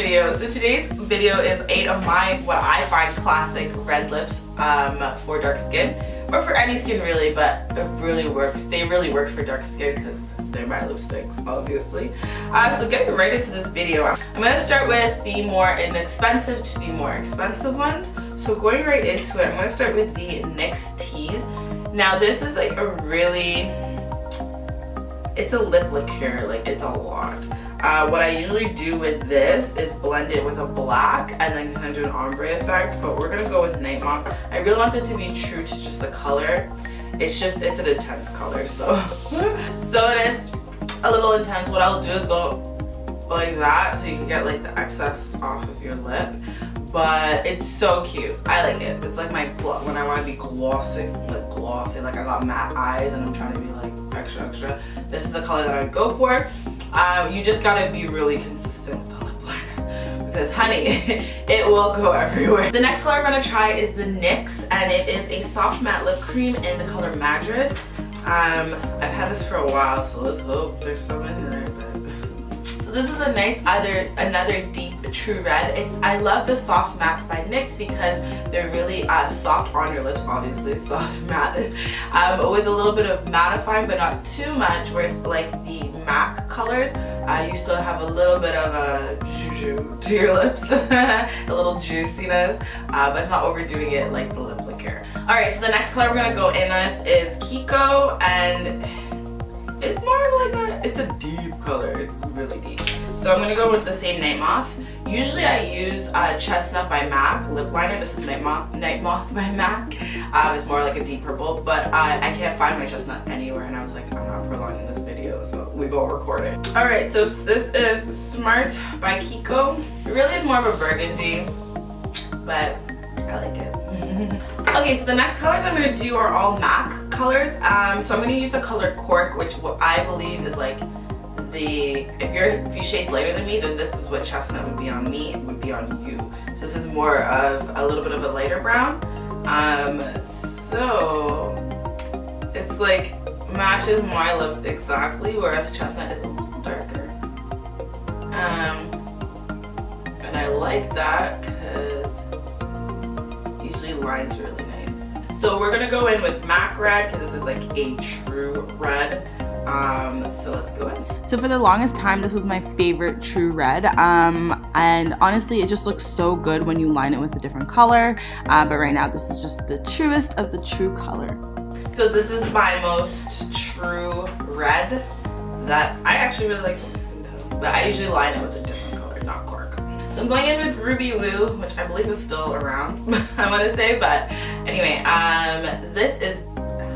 video. So today's video is 8 of my, what I find classic red lips for dark skin, or for any skin really, but it really works. They really work for dark skin because they're my lipsticks, obviously. So getting right into this video, I'm going to start with the more inexpensive to the more expensive ones. So going right into it, I'm going to start with the NYX Teeth. Now this is like a really, it's a lip liqueur, like it's a lot. What I usually do with this is blend it with a black and then kind of do an ombre effect, but we're gonna go with Night Moth. I really want it to be true to just the color. It's an intense color, so it is a little intense. What I'll do is go like that so you can get like the excess off of your lip, but it's so cute. I like it. It's like my when I want to be glossy, like I got matte eyes and I'm trying to be like extra. This is the color that I would go for. You just gotta be really consistent with the lip liner because honey, it will go everywhere. The next color I'm gonna try is the NYX, and it is a soft matte lip cream in the color Madrid. I've had this for a while, so let's hope there's some in there. So this is a nice another deep true red. I love the soft mattes by NYX because they're really soft on your lips, obviously soft matte, with a little bit of mattifying but not too much, where it's like the MAC colors. You still have a little bit of a juju to your lips, a little juiciness, but it's not overdoing it like the lip liqueur. Alright, so the next color we're going to go in with is Kiko, and it's more of like it's a deep color. It's really deep. So I'm gonna go with the same Night Moth. Usually I use Chestnut by MAC lip liner. This is Night Moth by MAC. It's more like a deep purple, but I can't find my Chestnut anywhere, and I was like, I'm not prolonging this video, so we go record it. All right, so this is Smart by Kiko. It really is more of a burgundy, but I like it. Okay, so the next colors I'm going to do are all MAC colors. So I'm going to use the color Cork, which what I believe is like if you shade lighter than me, then this is what Chestnut would be on me, it would be on you. So this is more of a little bit of a lighter brown. So it's like matches my lips exactly, whereas Chestnut is a little darker. And I like that because usually line's really nice. So we're gonna go in with MAC red because this is like a true red. So let's go in. So for the longest time, this was my favorite true red, and honestly it just looks so good when you line it with a different color, but right now this is just the truest of the true color. So this is my most true red that I actually really like from my skin tone, but I usually line it with a different color, not Cork. So I'm going in with Ruby Woo, which I believe is still around, I want to say, but anyway, this is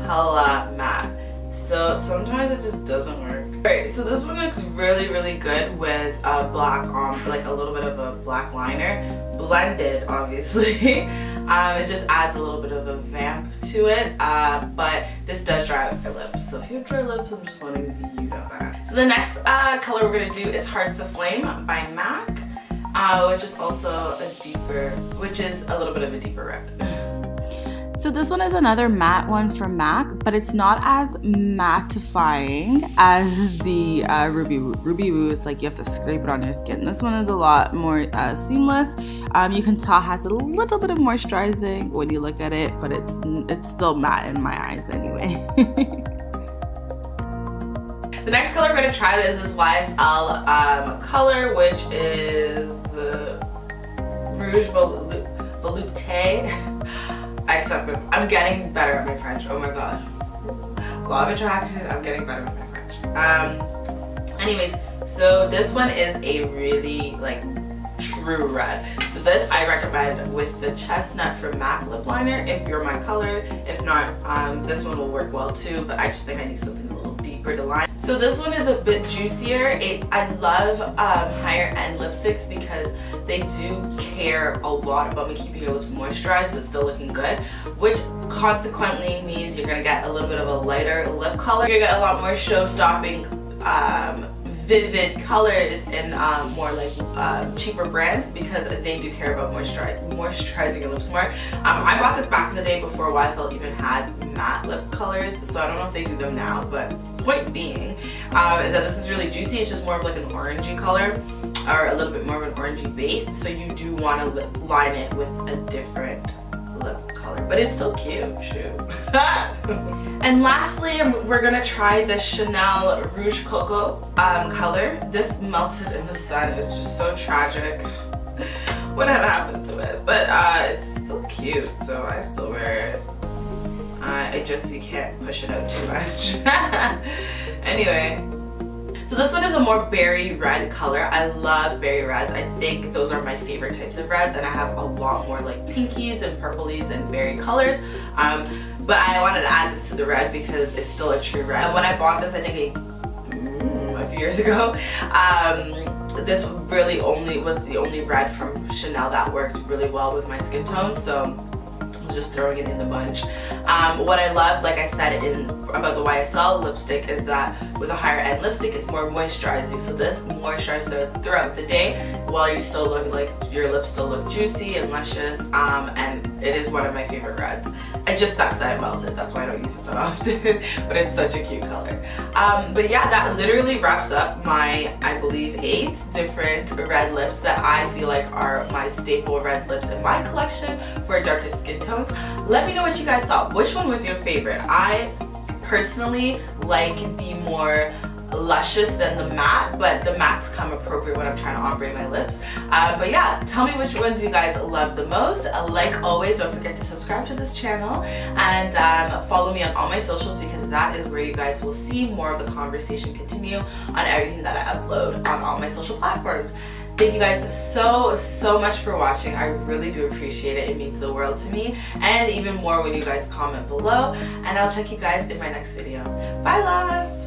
hella matte. So sometimes it just doesn't work. Alright, so this one looks really good with a black like a little bit of a black liner. Blended, obviously. It just adds a little bit of a vamp to it. But this does dry out your lips. So if you have dry lips, I'm just letting you know that. So the next color we're gonna do is Hearts Aflame by MAC, which is also which is a little bit of a deeper red. So this one is another matte one from MAC, but it's not as mattifying as the Ruby Woo. Ruby Woo is like you have to scrape it on your skin. This one is a lot more seamless. You can tell it has a little bit of moisturizing when you look at it, but it's still matte in my eyes anyway. The next color we're going to try is this YSL color, which is Rouge Volupté. I suck with, I'm getting better at my French, oh my god. Law of attraction, I'm getting better with my French. Anyways, so this one is a really like true red. So this I recommend with the Chestnut from MAC lip liner if you're my color. If not, this one will work well too, but I just think I need something a little deeper to line. So this one is a bit juicier. I love higher end lipsticks because they do care a lot about me keeping your lips moisturized but still looking good, which consequently means you're gonna get a little bit of a lighter lip color. You're gonna get a lot more show-stopping vivid colors in more like cheaper brands because they do care about moisturizing your lips more. I bought this back in the day before YSL even had matte lip colors, so I don't know if they do them now, but point being is that this is really juicy. It's just more of like an orangey color. are a little bit more of an orangey base, so you do want to line it with a different lip color, but it's still cute. Shoot. And lastly, we're gonna try the Chanel Rouge Coco color. This melted in the sun. It's just so tragic. Whatever happened to it, but it's still cute, so I still wear it. You can't push it out too much. Anyway, so this one is a more berry red color. I love berry reds. I think those are my favorite types of reds, and I have a lot more like pinkies and purplies and berry colors. But I wanted to add this to the red because it's still a true red. And when I bought this, I think a few years ago, this really was the only red from Chanel that worked really well with my skin tone, so just throwing it in the bunch. What I love, like I said about the YSL lipstick, is that with a higher end lipstick, it's more moisturizing. So this moisturizes throughout the day while you still look like your lips still look juicy and luscious. And it is one of my favorite reds. It just sucks that it melted. That's why I don't use it that often. But it's such a cute color. But yeah, that literally wraps up my, I believe, 8 different red lips that I feel like are my staple red lips in my collection for darker skin tones. Let me know what you guys thought. Which one was your favorite? I personally like the more luscious than the matte, but the mattes come appropriate when I'm trying to ombre my lips. But yeah, tell me which ones you guys love the most. Like always, don't forget to subscribe to this channel and follow me on all my socials, because that is where you guys will see more of the conversation continue on everything that I upload on all my social platforms. Thank you guys so much for watching. I really do appreciate it. It means the world to me, and even more when you guys comment below. And I'll check you guys in my next video. Bye, loves!